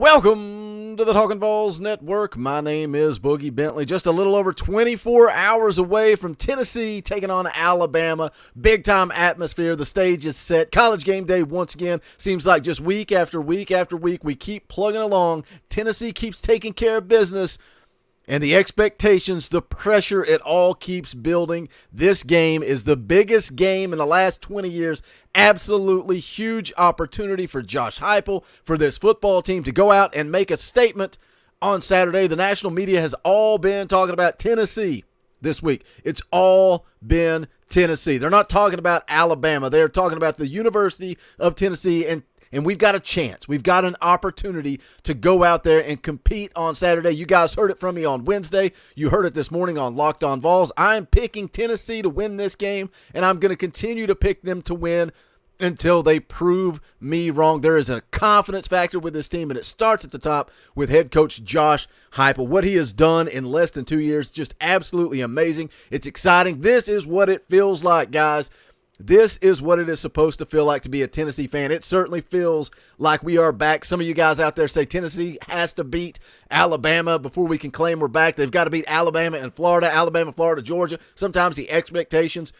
Welcome to the Talkin VAWLS Network. My name is Boogie Bentley. Just a little over 24 hours away from Tennessee taking on Alabama. Big time atmosphere. The stage is set. College game day once again. Seems like just week after week after week we keep plugging along. Tennessee keeps taking care of business. And the expectations, the pressure, it all keeps building. This game is the biggest game in the last 20 years. Absolutely huge opportunity for Josh Heupel, for this football team to go out and make a statement on Saturday. The national media has all been talking about Tennessee this week. It's all been Tennessee. They're not talking about Alabama. They're talking about the University of Tennessee, and we've got a chance. We've got an opportunity to go out there and compete on Saturday. You guys heard it from me on Wednesday. You heard it this morning on Locked On VAWLS. I'm picking Tennessee to win this game, and I'm going to continue to pick them to win until they prove me wrong. There is a confidence factor with this team, and it starts at the top with head coach Josh Heupel. What he has done in less than 2 years, just absolutely amazing. It's exciting. This is what it feels like, guys. This is what it is supposed to feel like to be a Tennessee fan. It certainly feels like we are back. Some of you guys out there say Tennessee has to beat Alabama before we can claim we're back. They've got to beat Alabama and Florida, Alabama, Florida, Georgia. Sometimes the expectations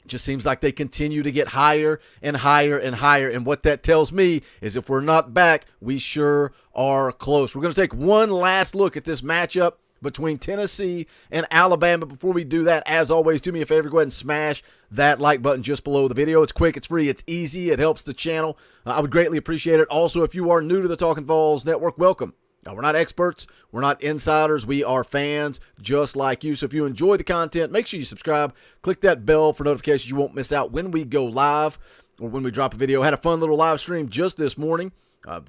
just seems like they continue to get higher and higher and higher. And what that tells me is if we're not back, we sure are close. We're going to take one last look at this matchup between Tennessee and Alabama. Before we do that, as always, do me a favor, go ahead and smash that like button just below the video. It's quick, it's free, it's easy, it helps the channel. I would greatly appreciate it. Also, if you are new to the Talkin VAWLS Network, welcome. Now, we're not experts, we're not insiders, we are fans just like you. So if you enjoy the content, make sure you subscribe, click that bell for notifications. You won't miss out when we go live or when we drop a video. Had a fun little live stream just this morning.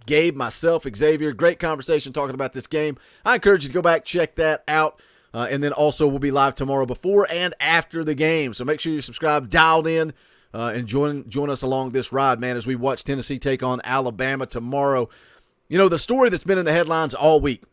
Gabe, myself, Xavier, great conversation talking about this game. I encourage you to go back, check that out. And then also we'll be live tomorrow before and after the game. So make sure you subscribe, dialed in, and join us along this ride, man, as we watch Tennessee take on Alabama tomorrow. You know, the story that's been in the headlines all week,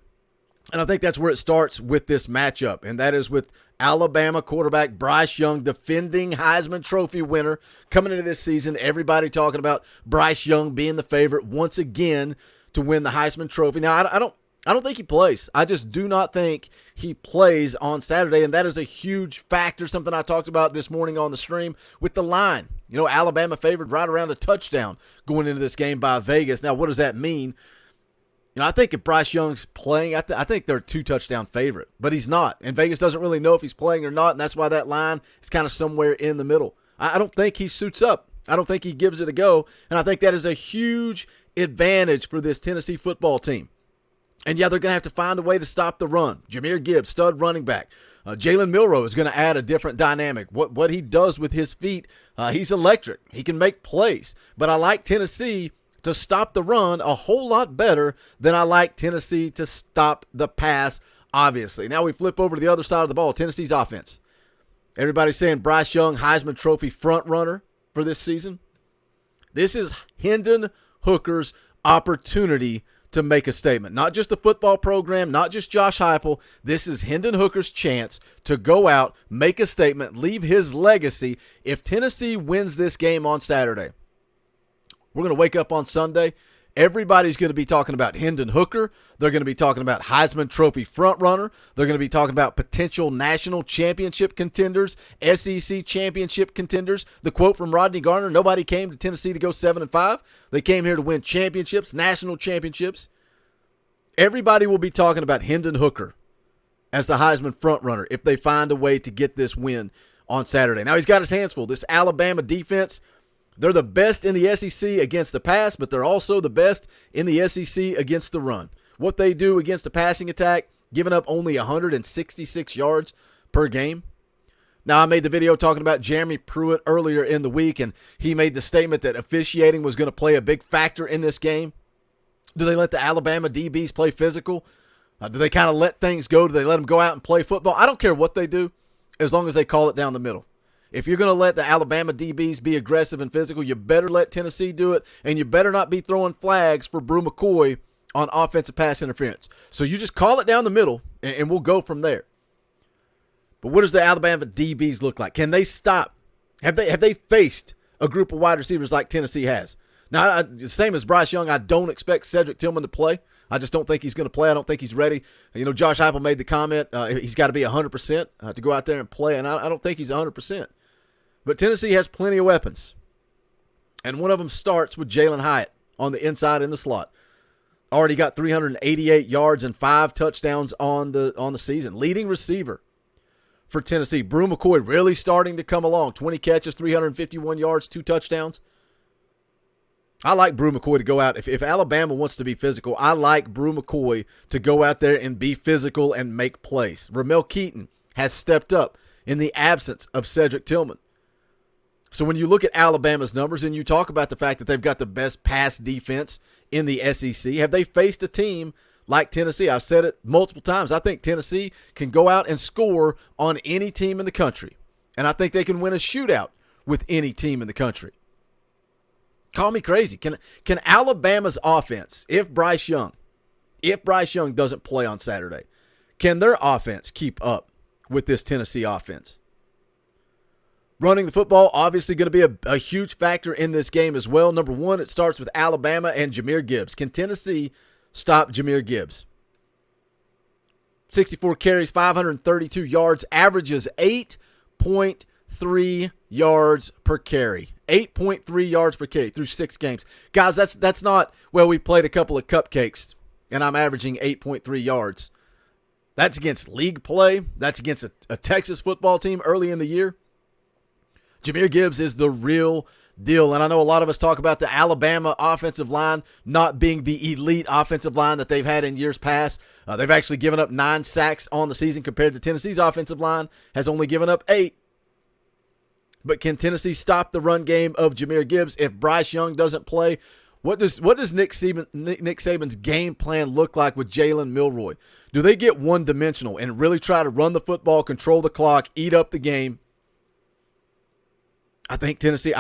and I think that's where it starts with this matchup, and that is with Alabama quarterback Bryce Young, defending Heisman Trophy winner, coming into this season. Everybody talking about Bryce Young being the favorite once again to win the Heisman Trophy. Now, I don't think he plays. I just do not think he plays on Saturday, and that is a huge factor, something I talked about this morning on the stream with the line. You know, Alabama favored right around a touchdown going into this game by Vegas. Now, what does that mean? You know, I think if Bryce Young's playing, I think they're a 2-touchdown favorite, but he's not. And Vegas doesn't really know if he's playing or not, and that's why that line is kind of somewhere in the middle. I don't think he suits up. I don't think he gives it a go, and I think that is a huge advantage for this Tennessee football team. And, yeah, they're going to have to find a way to stop the run. Jahmyr Gibbs, stud running back. Jalen Milroe is going to add a different dynamic. What he does with his feet, he's electric. He can make plays. But I like Tennessee to stop the run a whole lot better than I like Tennessee to stop the pass, obviously. Now we flip over to the other side of the ball, Tennessee's offense. Everybody's saying Bryce Young, Heisman Trophy front runner for this season. This is Hendon Hooker's opportunity to make a statement. Not just the football program, not just Josh Heupel. This is Hendon Hooker's chance to go out, make a statement, leave his legacy. If Tennessee wins this game on Saturday, we're going to wake up on Sunday. Everybody's going to be talking about Hendon Hooker. They're going to be talking about Heisman Trophy frontrunner. They're going to be talking about potential national championship contenders, SEC championship contenders. The quote from Rodney Garner, nobody came to Tennessee to go 7-5. They came here to win championships, national championships. Everybody will be talking about Hendon Hooker as the Heisman frontrunner if they find a way to get this win on Saturday. Now, he's got his hands full. This Alabama defense, they're the best in the SEC against the pass, but they're also the best in the SEC against the run. What they do against the passing attack, giving up only 166 yards per game. Now, I made the video talking about Jeremy Pruitt earlier in the week, and he made the statement that officiating was going to play a big factor in this game. Do they let the Alabama DBs play physical? Do they kind of let things go? Do they let them go out and play football? I don't care what they do as long as they call it down the middle. If you're going to let the Alabama DBs be aggressive and physical, you better let Tennessee do it, and you better not be throwing flags for Brew McCoy on offensive pass interference. So you just call it down the middle, and we'll go from there. But what does the Alabama DBs look like? Can they stop? Have they faced a group of wide receivers like Tennessee has? Now, same as Bryce Young, I don't expect Cedric Tillman to play. I just don't think he's going to play. I don't think he's ready. Josh Heupel made the comment he's got to be 100% to go out there and play, and I don't think he's 100%. But Tennessee has plenty of weapons, and one of them starts with Jalen Hyatt on the inside in the slot. Already got 388 yards and 5 touchdowns on the season. Leading receiver for Tennessee. Brew McCoy really starting to come along. 20 catches, 351 yards, 2 touchdowns. I like Brew McCoy to go out. If Alabama wants to be physical, I like Brew McCoy to go out there and be physical and make plays. Ramel Keaton has stepped up in the absence of Cedric Tillman. So when you look at Alabama's numbers and you talk about the fact that they've got the best pass defense in the SEC, have they faced a team like Tennessee? I've said it multiple times. I think Tennessee can go out and score on any team in the country. And I think they can win a shootout with any team in the country. Call me crazy. Can Alabama's offense, if Bryce Young doesn't play on Saturday, can their offense keep up with this Tennessee offense? Running the football, obviously going to be a huge factor in this game as well. Number one, it starts with Alabama and Jahmyr Gibbs. Can Tennessee stop Jahmyr Gibbs? 64 carries, 532 yards, averages 8.3 yards per carry. 8.3 yards per carry through 6 games. Guys, that's not, well, we played a couple of cupcakes and I'm averaging 8.3 yards. That's against league play. That's against a Texas football team early in the year. Jahmyr Gibbs is the real deal. And I know a lot of us talk about the Alabama offensive line not being the elite offensive line that they've had in years past. They've actually given up 9 sacks on the season compared to Tennessee's offensive line has only given up 8. But can Tennessee stop the run game of Jahmyr Gibbs if Bryce Young doesn't play? What does Nick Saban's game plan look like with Jalen Milroy? Do they get one-dimensional and really try to run the football, control the clock, eat up the game? I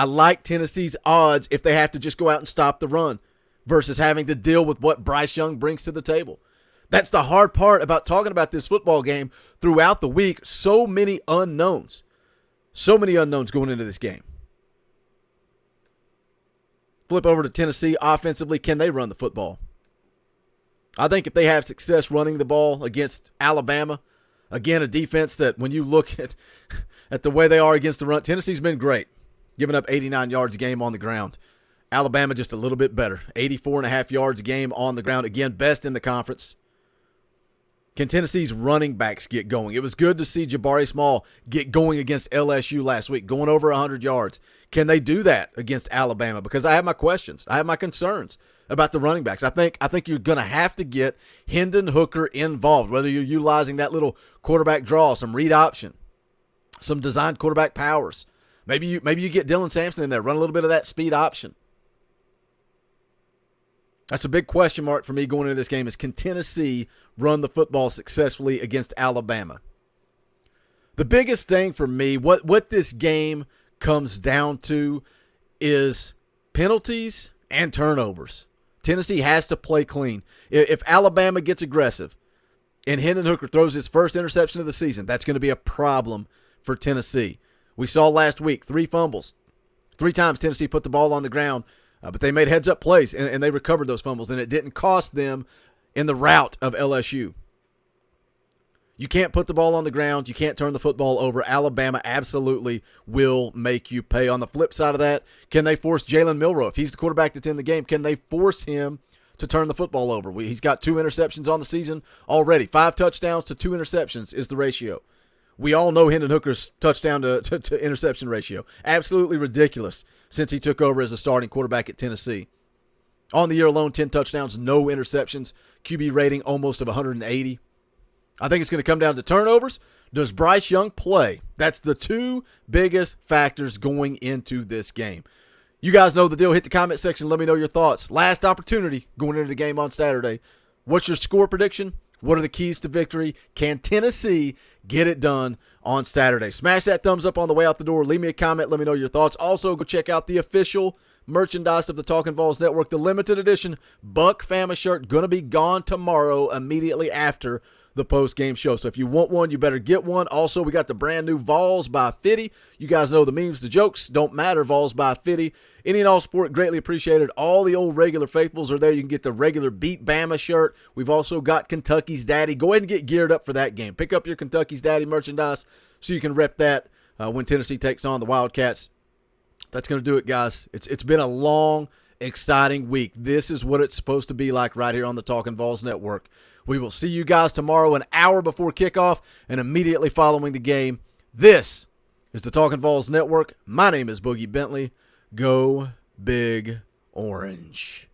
like Tennessee's odds if they have to just go out and stop the run versus having to deal with what Bryce Young brings to the table. That's the hard part about talking about this football game throughout the week. So many unknowns. So many unknowns going into this game. Flip over to Tennessee offensively. Can they run the football? I think if they have success running the ball against Alabama, again, a defense that when you look at the way they are against the run, Tennessee's been great, giving up 89 yards a game on the ground. Alabama just a little bit better, 84.5 yards a game on the ground. Again, best in the conference. Can Tennessee's running backs get going? It was good to see Jabari Small get going against LSU last week, going over 100 yards. Can they do that against Alabama? Because I have my questions. I have my concerns about the running backs. I think you're going to have to get Hendon Hooker involved, whether you're utilizing that little quarterback draw, some read option, some designed quarterback powers. Maybe you get Dylan Sampson in there, run a little bit of that speed option. That's a big question mark for me going into this game is can Tennessee run the football successfully against Alabama? The biggest thing for me, what this game comes down to is penalties and turnovers. Tennessee has to play clean. If Alabama gets aggressive and Hendon Hooker throws his first interception of the season, that's going to be a problem for Tennessee. We saw last week 3 fumbles. 3 times Tennessee put the ball on the ground. But they made heads-up plays, and they recovered those fumbles, and it didn't cost them in the rout of LSU. You can't put the ball on the ground. You can't turn the football over. Alabama absolutely will make you pay. On the flip side of that, can they force Jalen Milroy? If he's the quarterback that's in the game, can they force him to turn the football over? He's got 2 interceptions on the season already. 5 touchdowns to 2 interceptions is the ratio. We all know Hendon Hooker's touchdown to interception ratio. Absolutely ridiculous since he took over as a starting quarterback at Tennessee. On the year alone, 10 touchdowns, no interceptions, QB rating almost of 180. I think it's going to come down to turnovers. Does Bryce Young play? That's the 2 biggest factors going into this game. You guys know the deal. Hit the comment section. Let me know your thoughts. Last opportunity going into the game on Saturday. What's your score prediction? What are the keys to victory? Can Tennessee get it done on Saturday? Smash that thumbs up on the way out the door. Leave me a comment. Let me know your thoughts. Also, go check out the official merchandise of the Talkin VAWLS Network. The limited edition Buck Fama shirt going to be gone tomorrow immediately after the post-game show. So if you want one, you better get one. Also, we got the brand new VAWLS by Fitty. You guys know the memes, the jokes don't matter. VAWLS by Fitty. Any and all sport, greatly appreciated. All the old regular faithfuls are there. You can get the regular Beat Bama shirt. We've also got Kentucky's Daddy. Go ahead and get geared up for that game. Pick up your Kentucky's Daddy merchandise so you can rep that when Tennessee takes on the Wildcats. That's going to do it, guys. It's been a long, exciting week. This is what it's supposed to be like right here on the Talkin' VAWLS Network. We will see you guys tomorrow an hour before kickoff and immediately following the game. This is the Talkin' VAWLS Network. My name is Boogie Bentley. Go Big Orange.